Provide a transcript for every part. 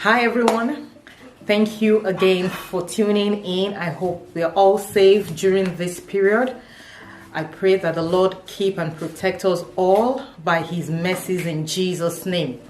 Hi everyone. Thank you again for tuning in. I hope we are all safe during this period. I pray that the Lord keep and protect us all by his mercies in Jesus' name.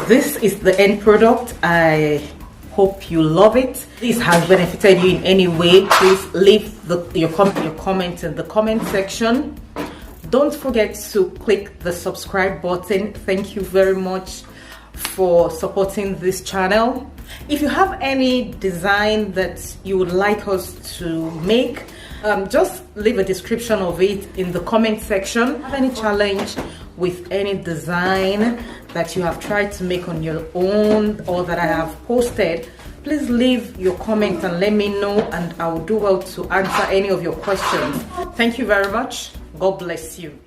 this is the end product. I hope you love it. If this has benefited you in any way, please leave your comment in the comment section. Don't forget to click the subscribe button. Thank you very much for supporting this channel. If you have any design that you would like us to make, just leave a description of it in the comment section. Have any challenge with any design that you have tried to make on your own or that I have posted, please leave your comment and let me know, and I will do well to answer any of your questions. Thank you very much. God bless you.